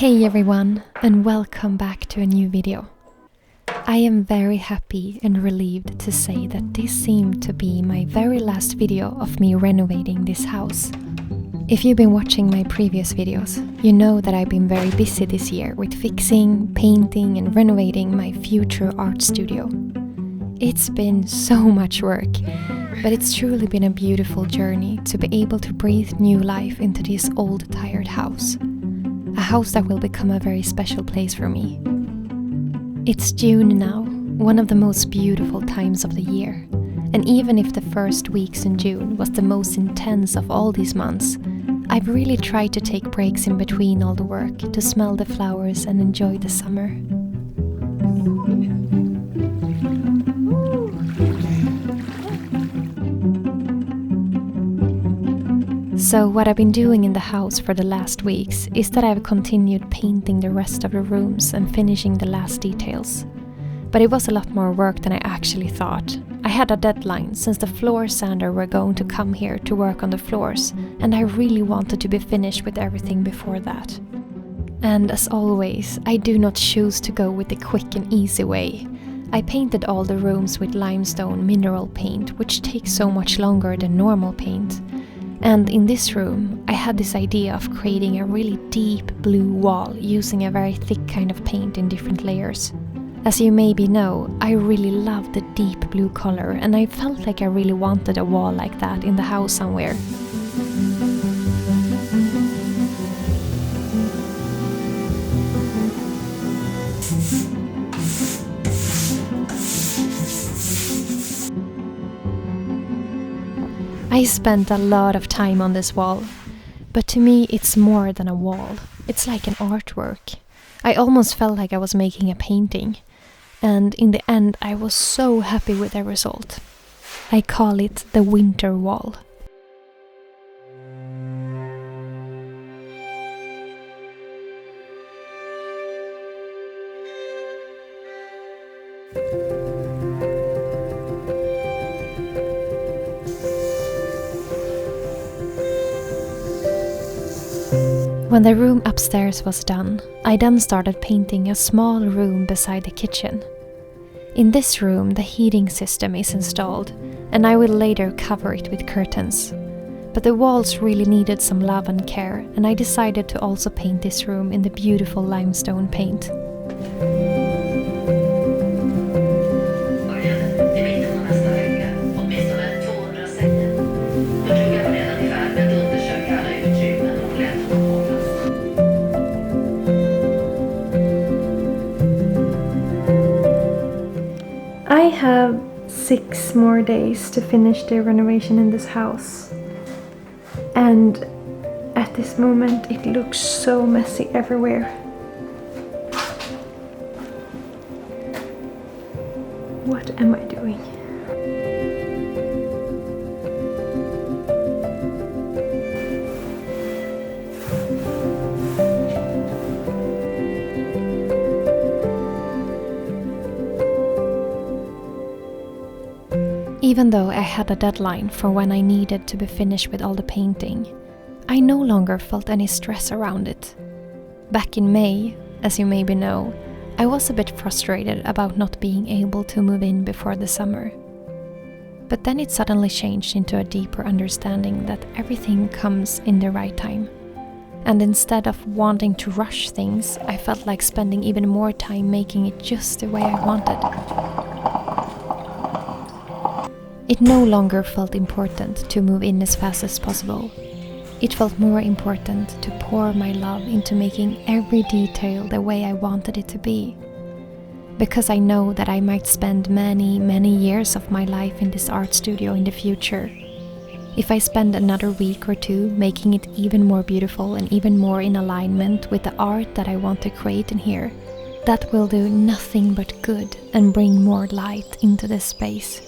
Hey everyone, and welcome back to a new video. I am very happy and relieved to say that this seemed to be my very last video of me renovating this house. If you've been watching my previous videos, you know that I've been very busy this year with fixing, painting and renovating my future art studio. It's been so much work, but it's truly been a beautiful journey to be able to breathe new life into this old tired house. A house that will become a very special place for me. It's June now, one of the most beautiful times of the year. And even if the first weeks in June was the most intense of all these months, I've really tried to take breaks in between all the work to smell the flowers and enjoy the summer. So what I've been doing in the house for the last weeks is that I've continued painting the rest of the rooms and finishing the last details. But it was a lot more work than I actually thought. I had a deadline since the floor sander were going to come here to work on the floors, and I really wanted to be finished with everything before that. And as always, I do not choose to go with the quick and easy way. I painted all the rooms with limestone mineral paint, which takes so much longer than normal paint. And in this room, I had this idea of creating a really deep blue wall using a very thick kind of paint in different layers. As you maybe know, I really love the deep blue color, and I felt like I really wanted a wall like that in the house somewhere. I spent a lot of time on this wall, but to me it's more than a wall. It's like an artwork. I almost felt like I was making a painting, and in the end I was so happy with the result. I call it the winter wall. When the room upstairs was done, I then started painting a small room beside the kitchen. In this room, the heating system is installed, and I will later cover it with curtains. But the walls really needed some love and care, and I decided to also paint this room in the beautiful limestone paint. I have 6 more days to finish the renovation in this house, and at this moment it looks so messy everywhere. What am I doing? Even though I had a deadline for when I needed to be finished with all the painting, I no longer felt any stress around it. Back in May, as you maybe know, I was a bit frustrated about not being able to move in before the summer. But then it suddenly changed into a deeper understanding that everything comes in the right time. And instead of wanting to rush things, I felt like spending even more time making it just the way I wanted. It no longer felt important to move in as fast as possible. It felt more important to pour my love into making every detail the way I wanted it to be. Because I know that I might spend many years of my life in this art studio in the future. If I spend another week or two making it even more beautiful and even more in alignment with the art that I want to create in here, that will do nothing but good and bring more light into this space.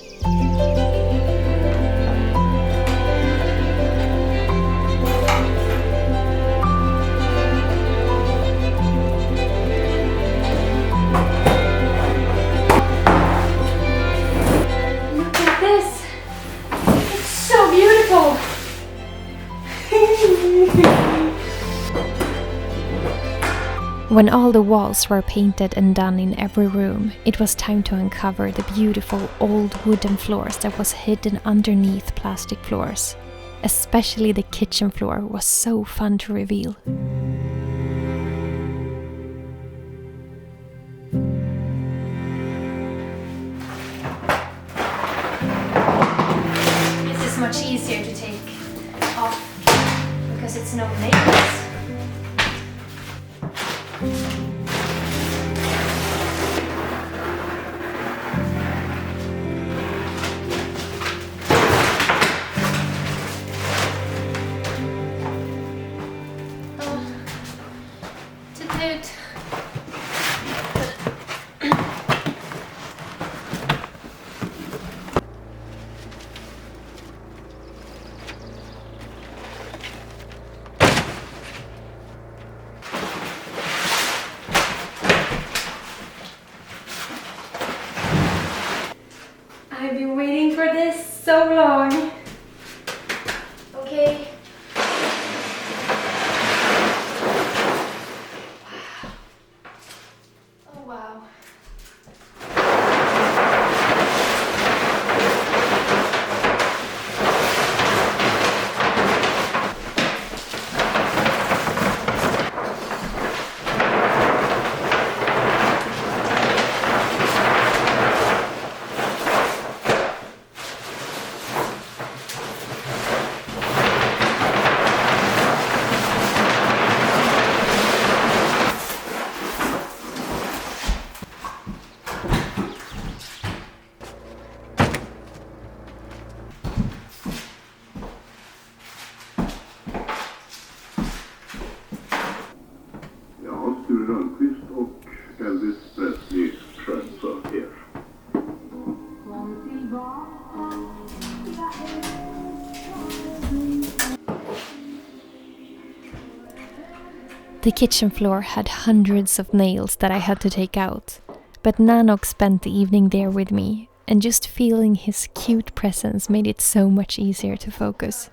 Look at this! It's so beautiful! When all the walls were painted and done in every room, it was time to uncover the beautiful old wooden floors that was hidden underneath plastic floors. Especially the kitchen floor was so fun to reveal. This is much easier to take off because it's no nails. I've been waiting for this so long. Okay. Oh wow. The kitchen floor had hundreds of nails that I had to take out, but Nanok spent the evening there with me, and just feeling his cute presence made it so much easier to focus.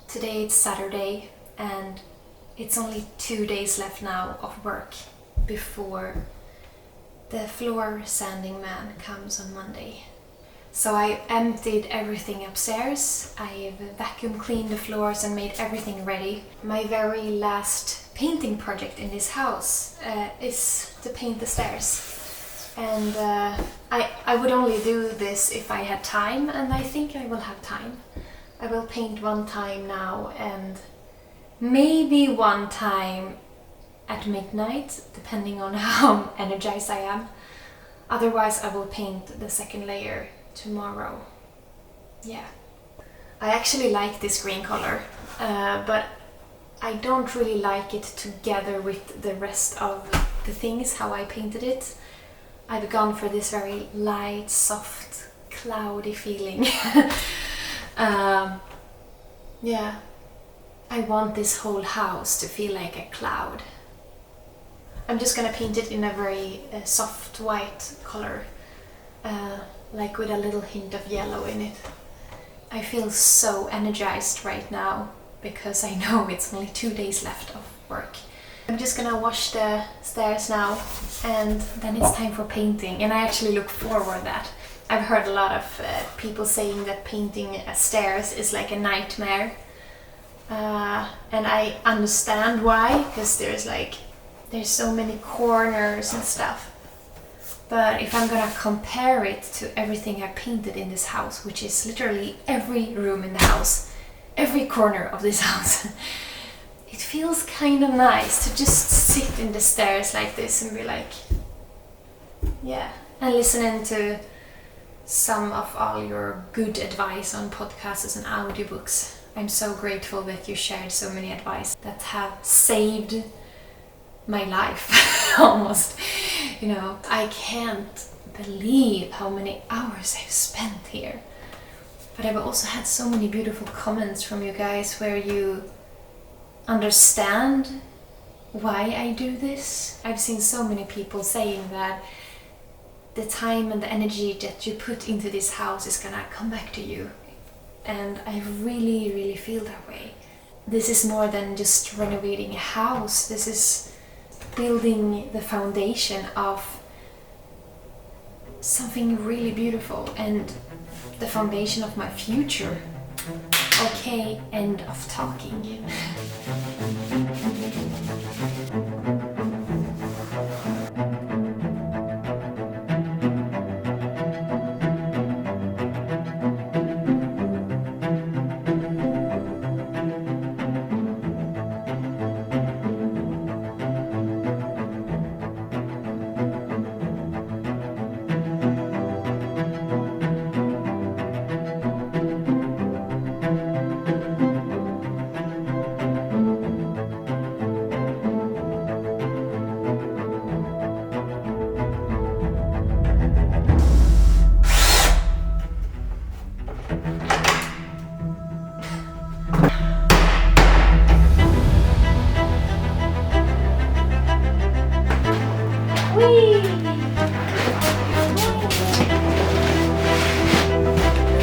Today it's Saturday and it's only 2 days left now of work before the floor sanding man comes on Monday. So I emptied everything upstairs, I've vacuum cleaned the floors and made everything ready. My very last painting project in this house is to paint the stairs. And I would only do this if I had time, and I think I will have time. I will paint one time now and maybe one time at midnight, depending on how energized I am. Otherwise I will paint the second layer tomorrow. Yeah. I actually like this green color, but I don't really like it together with the rest of the things, how I painted it. I've gone for this very light, soft, cloudy feeling. Yeah, I want this whole house to feel like a cloud. I'm just gonna paint it in a very soft white color, like with a little hint of yellow in it. I feel so energized right now because I know it's only 2 days left of work. I'm just gonna wash the stairs now, and then it's time for painting, and I actually look forward to that. I've heard a lot of people saying that painting stairs is like a nightmare, and I understand why, because there's so many corners and stuff. But if I'm gonna compare it to everything I painted in this house, which is literally every room in the house, every corner of this house, it feels kind of nice to just sit in the stairs like this and be like, yeah, and listening to some of all your good advice on podcasts and audiobooks. I'm so grateful that you shared so many advice that have saved my life almost. You know, I can't believe how many hours I've spent here. But I've also had so many beautiful comments from you guys where you understand why I do this. I've seen so many people saying that the time and the energy that you put into this house is gonna come back to you. And I really, really feel that way. This is more than just renovating a house. This is building the foundation of something really beautiful and the foundation of my future. Okay, end of talking.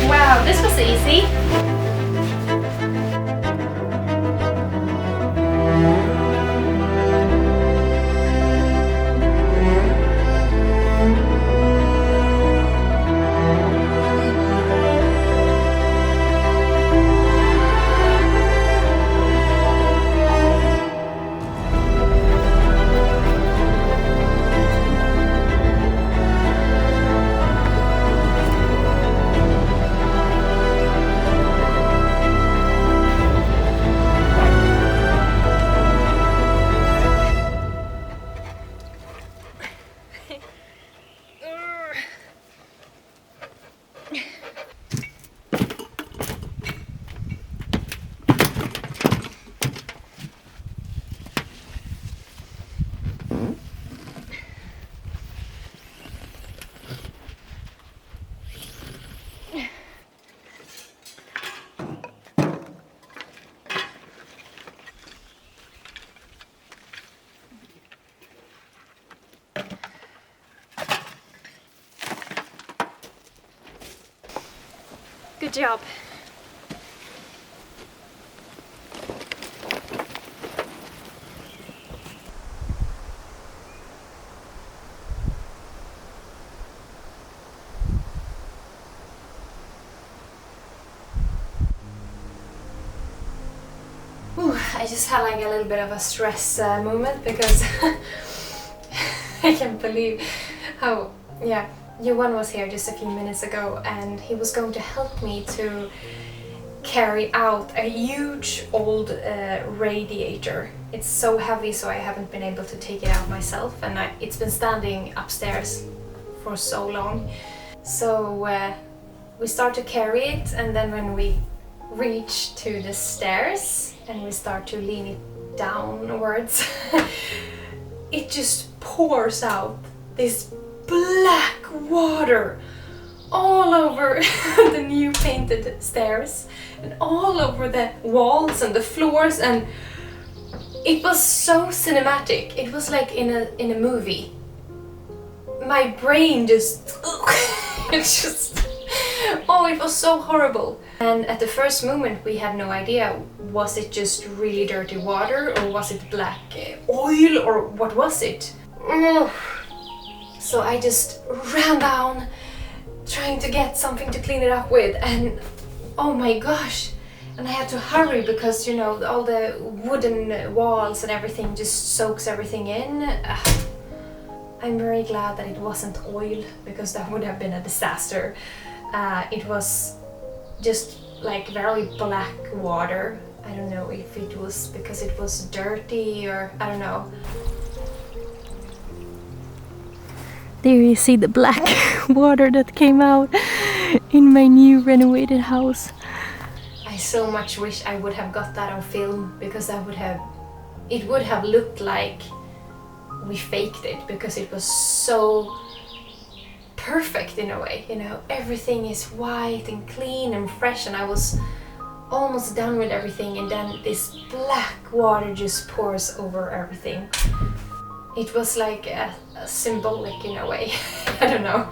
Wow, this was easy. Good job. I just had like a little bit of a stress moment because I can't believe how, yeah, Johan was here just a few minutes ago and he was going to help me to carry out a huge old radiator. It's so heavy, so I haven't been able to take it out myself, and it's been standing upstairs for so long. So we start to carry it, and then when we reach to the stairs and we start to lean it downwards, it just pours out this black water all over the new painted stairs and all over the walls and the floors, and it was so cinematic. It was like in a movie. My brain just it's just oh, it was so horrible. And at the first moment we had no idea, was it just really dirty water or was it black oil or what was it? So I just ran down trying to get something to clean it up with, and oh my gosh, and I had to hurry because, you know, all the wooden walls and everything just soaks everything in. I'm very glad that it wasn't oil, because that would have been a disaster. It was just like very black water. I don't know if it was because it was dirty or I don't know. There you see the black water that came out in my new renovated house. I so much wish I would have got that on film, because that it would have looked like we faked it, because it was so perfect in a way, you know. Everything is white and clean and fresh, and I was almost done with everything, and then this black water just pours over everything. It was like a symbolic in a way. I don't know.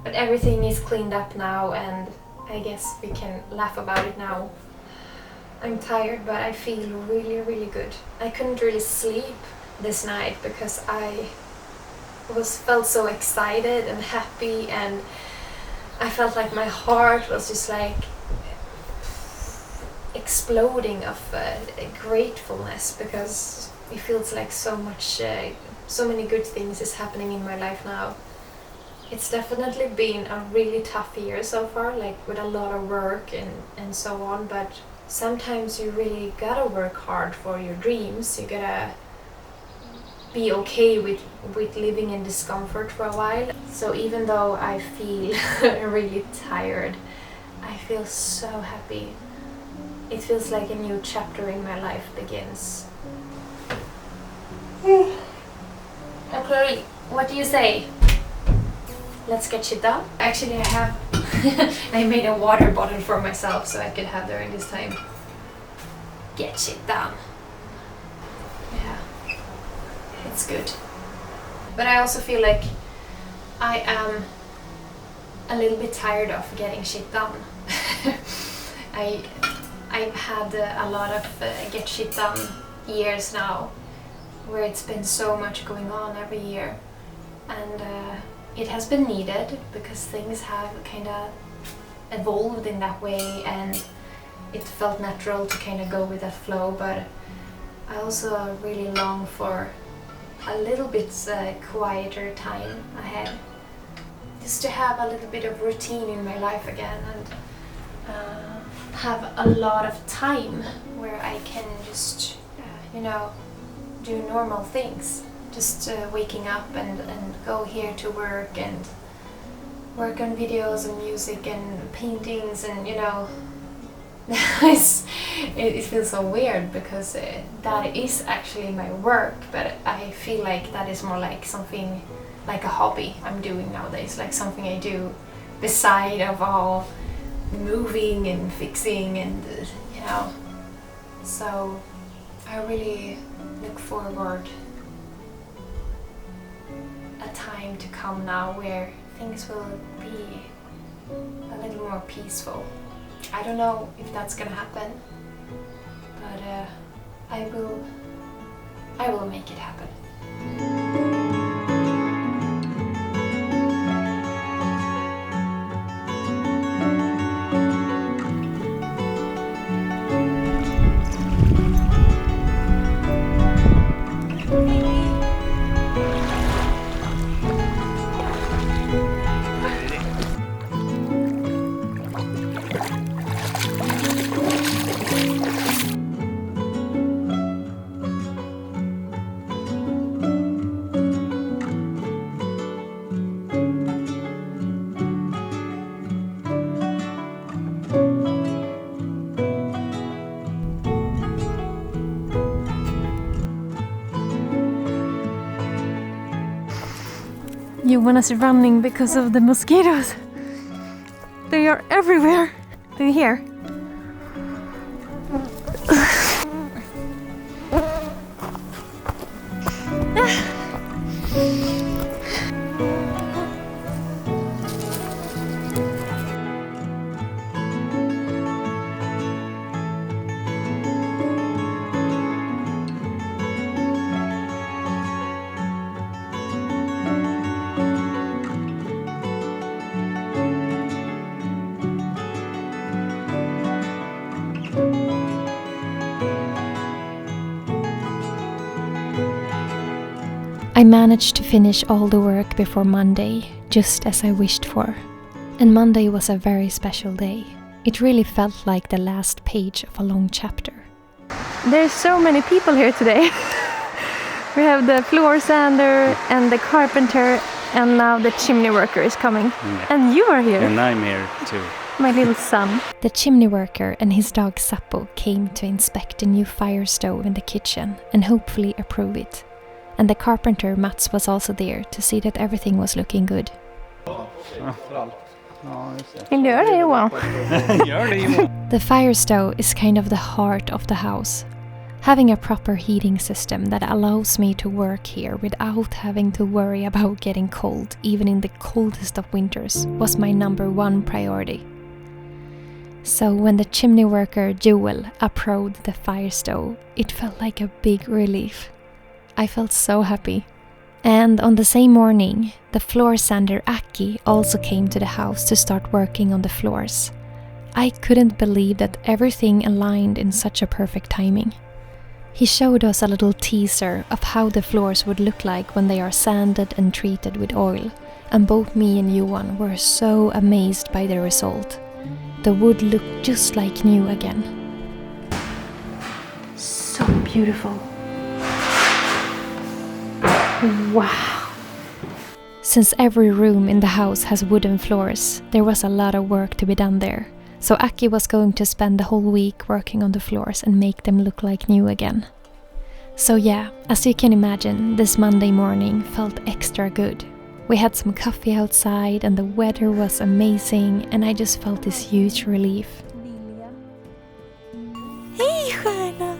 But everything is cleaned up now, and I guess we can laugh about it now. I'm tired, but I feel really, really good. I couldn't really sleep this night because I felt so excited and happy, and I felt like my heart was just like exploding of gratefulness, because it feels like so many good things is happening in my life now. It's definitely been a really tough year so far, like with a lot of work and so on, but sometimes you really gotta work hard for your dreams. You gotta be okay with living in discomfort for a while. So even though I feel really tired, I feel so happy. It feels like a new chapter in my life begins. Okay, what do you say? Let's get shit done. Actually, I have I made a water bottle for myself so I could have during this time. Get shit done. Yeah, it's good. But I also feel like I am a little bit tired of getting shit done. I've had a lot of get shit done years now, where it's been so much going on every year, and it has been needed because things have kind of evolved in that way, and it felt natural to kind of go with that flow. But I also really long for a little bit quieter time ahead, just to have a little bit of routine in my life again, and have a lot of time where I can just you know, do normal things. Just waking up and go here to work and work on videos and music and paintings, and you know, it feels so weird because that is actually my work, but I feel like that is more like something, like a hobby I'm doing nowadays, like something I do beside of all moving and fixing and you know. So I really look forward a time to come now where things will be a little more peaceful. I don't know if that's gonna happen, but I will make it happen. Jonas running because of the mosquitoes. They are everywhere. Do you hear? I managed to finish all the work before Monday, just as I wished for. And Monday was a very special day. It really felt like the last page of a long chapter. There's so many people here today. We have the floor sander and the carpenter, and now the chimney worker is coming. Yeah. And you are here. And I'm here too. My little son. The chimney worker and his dog Sappo came to inspect the new fire stove in the kitchen and hopefully approve it. And the carpenter Mats was also there to see that everything was looking good. The fire stove is kind of the heart of the house. Having a proper heating system that allows me to work here without having to worry about getting cold, even in the coldest of winters, was my #1 priority. So when the chimney worker Joel approved the fire stove, it felt like a big relief. I felt so happy. And on the same morning, the floor sander Aki also came to the house to start working on the floors. I couldn't believe that everything aligned in such a perfect timing. He showed us a little teaser of how the floors would look like when they are sanded and treated with oil, and both me and Johan were so amazed by the result. The wood looked just like new again. So beautiful. Wow! Since every room in the house has wooden floors, there was a lot of work to be done there. So Aki was going to spend the whole week working on the floors and make them look like new again. So yeah, as you can imagine, this Monday morning felt extra good. We had some coffee outside and the weather was amazing, and I just felt this huge relief. Hej stjärna!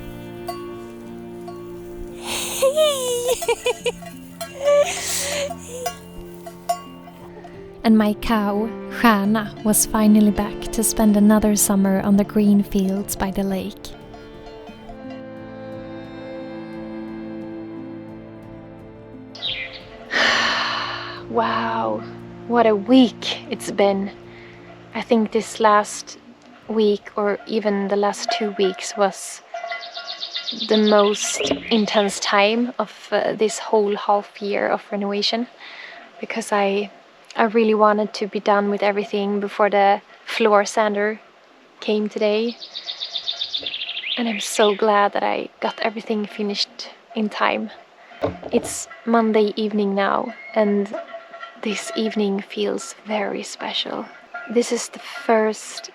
And my cow, Jonna, was finally back to spend another summer on the green fields by the lake. Wow, what a week it's been. I think this last week, or even the last 2 weeks, was the most intense time of this whole half year of renovation, because I really wanted to be done with everything before the floor sander came today. And I'm so glad that I got everything finished in time. It's Monday evening now, and this evening feels very special. This is the first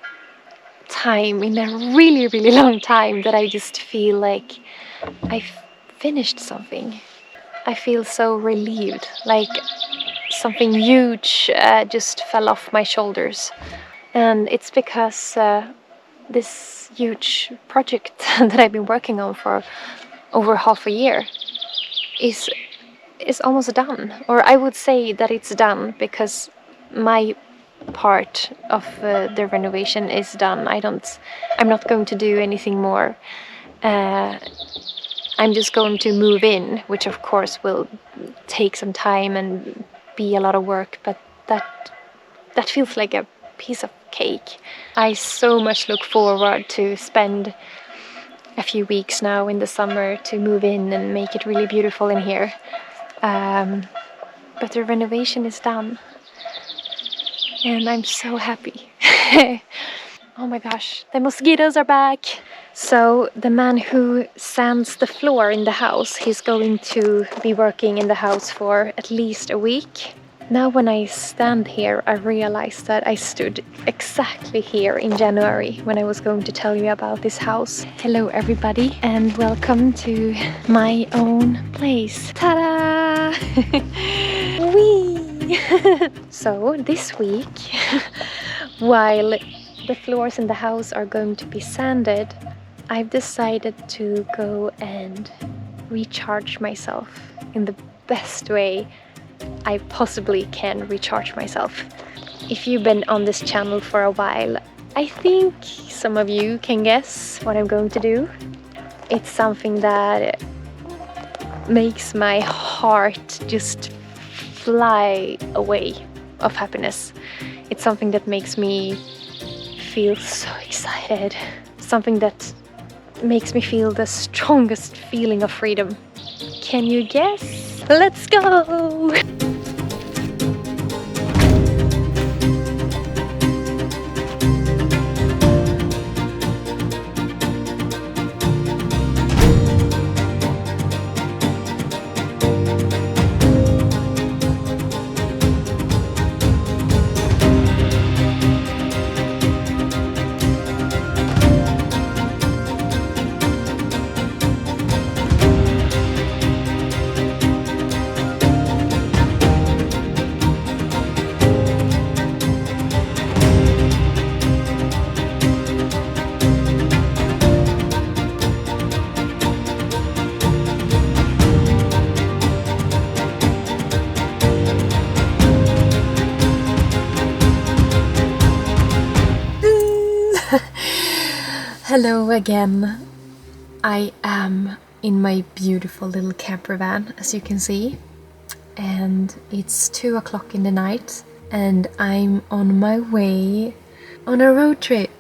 time in a really, really long time that I just feel like I've finished something. I feel so relieved, like something huge just fell off my shoulders. And it's because this huge project that I've been working on for over half a year is almost done. Or I would say that it's done because my part of the renovation is done. I'm not going to do anything more. I'm just going to move in, which of course will take some time and be a lot of work, but that feels like a piece of cake. I so much look forward to spend a few weeks now in the summer to move in and make it really beautiful in here. But the renovation is done. And I'm so happy. Oh my gosh, the mosquitoes are back. So the man who sands the floor in the house, he's going to be working in the house for at least a week. Now when I stand here, I realize that I stood exactly here in January when I was going to tell you about this house. Hello everybody, and welcome to my own place. Ta-da! Whee! So this week, while the floors in the house are going to be sanded, I've decided to go and recharge myself in the best way I possibly can recharge myself. If you've been on this channel for a while, I think some of you can guess what I'm going to do. It's something that makes my heart just fly away of happiness. It's something that makes me feel so excited. Something that makes me feel the strongest feeling of freedom. Can you guess? Let's go! Hello again. I am in my beautiful little camper van, as you can see, and it's 2 o'clock in the night, and I'm on my way on a road trip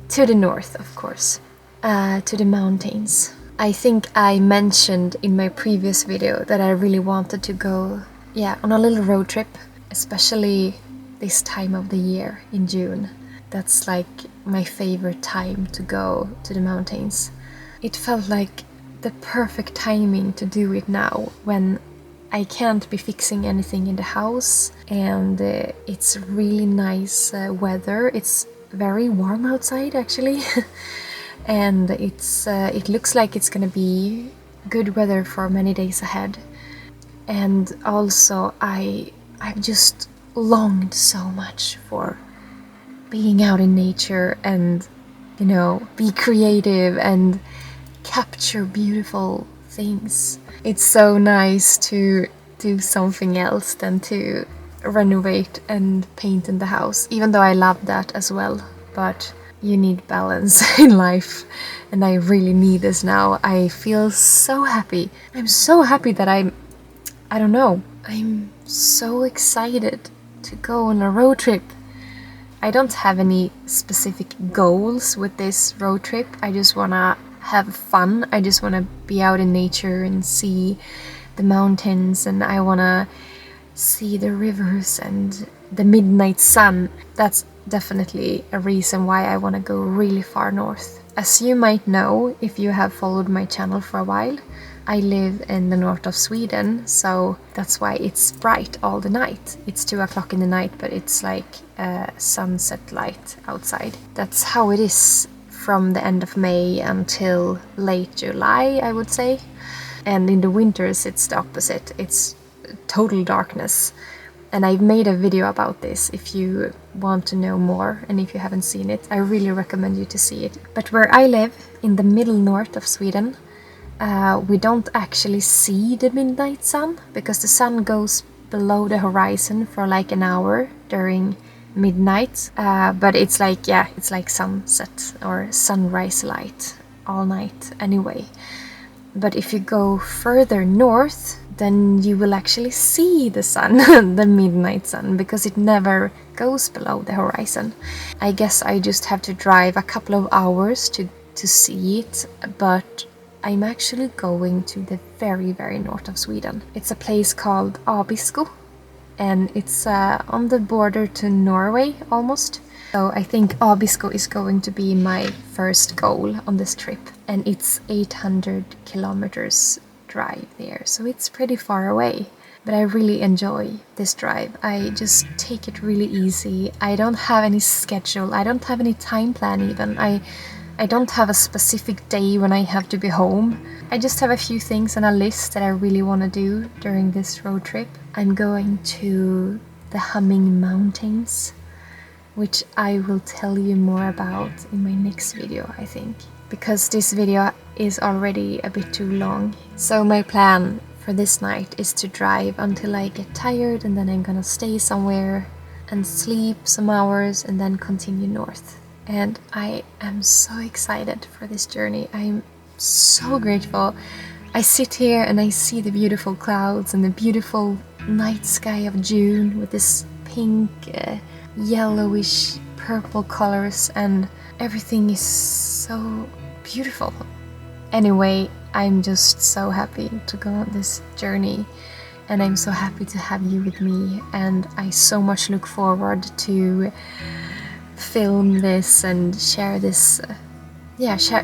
to the north, of course, to the mountains. I think I mentioned in my previous video that I really wanted to go, on a little road trip, especially this time of the year in June. That's like my favorite time to go to the mountains. It felt like the perfect timing to do it now, when I can't be fixing anything in the house, and it's really nice weather. It's very warm outside actually, and it looks like it's gonna be good weather for many days ahead. And also I've just longed so much for being out in nature and, be creative and capture beautiful things. It's so nice to do something else than to renovate and paint in the house, even though I love that as well. But you need balance in life, and I really need this now. I feel so happy. I'm so happy that I'm so excited to go on a road trip. I don't have any specific goals with this road trip. I just wanna have fun. I just wanna be out in nature and see the mountains, and I wanna see the rivers and the midnight sun. That's definitely a reason why I wanna go really far north. As you might know, if you have followed my channel for a while, I live in the north of Sweden, so that's why it's bright all the night. It's 2 o'clock in the night, but it's like sunset light outside. That's how it is from the end of May until late July, I would say. And in the winters it's the opposite. It's total darkness. And I've made a video about this if you want to know more, and if you haven't seen it, I really recommend you to see it. But where I live, in the middle north of Sweden, we don't actually see the midnight sun, because the sun goes below the horizon for like an hour during midnight. But it's like sunset or sunrise light all night anyway. But if you go further north, then you will actually see the sun, the midnight sun, because it never goes below the horizon. I guess I just have to drive a couple of hours to see it, but I'm actually going to the very, very north of Sweden. It's a place called Abisko, and it's on the border to Norway almost. So I think Abisko is going to be my first goal on this trip, and it's 800 kilometers drive there, so it's pretty far away. But I really enjoy this drive. I just take it really easy. I don't have any schedule. I don't have any time plan even. I don't have a specific day when I have to be home. I just have a few things on a list that I really want to do during this road trip. I'm going to the Humming Mountains, which I will tell you more about in my next video, I think, because this video is already a bit too long. So my plan for this night is to drive until I get tired, and then I'm gonna stay somewhere and sleep some hours and then continue north. And I am so excited for this journey. I'm so grateful. I sit here and I see the beautiful clouds and the beautiful night sky of June with this pink, yellowish purple colors, and everything is so beautiful. Anyway, I'm just so happy to go on this journey, and I'm so happy to have you with me, and I so much look forward to film this and share this,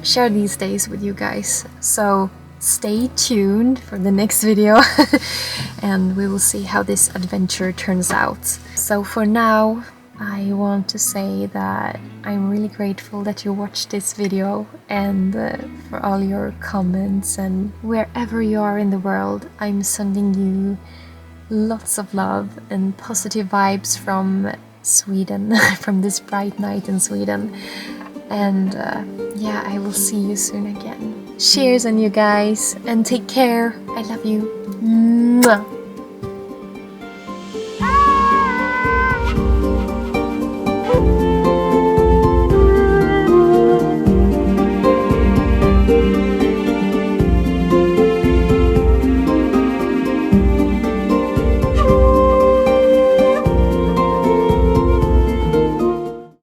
share these days with you guys. So stay tuned for the next video and we will see how this adventure turns out. So for now, I want to say that I'm really grateful that you watched this video, and for all your comments, and wherever you are in the world, I'm sending you lots of love and positive vibes from Sweden, from this bright night in Sweden. And I will see you soon again. Cheers on you guys, and take care. I love you. Mwah.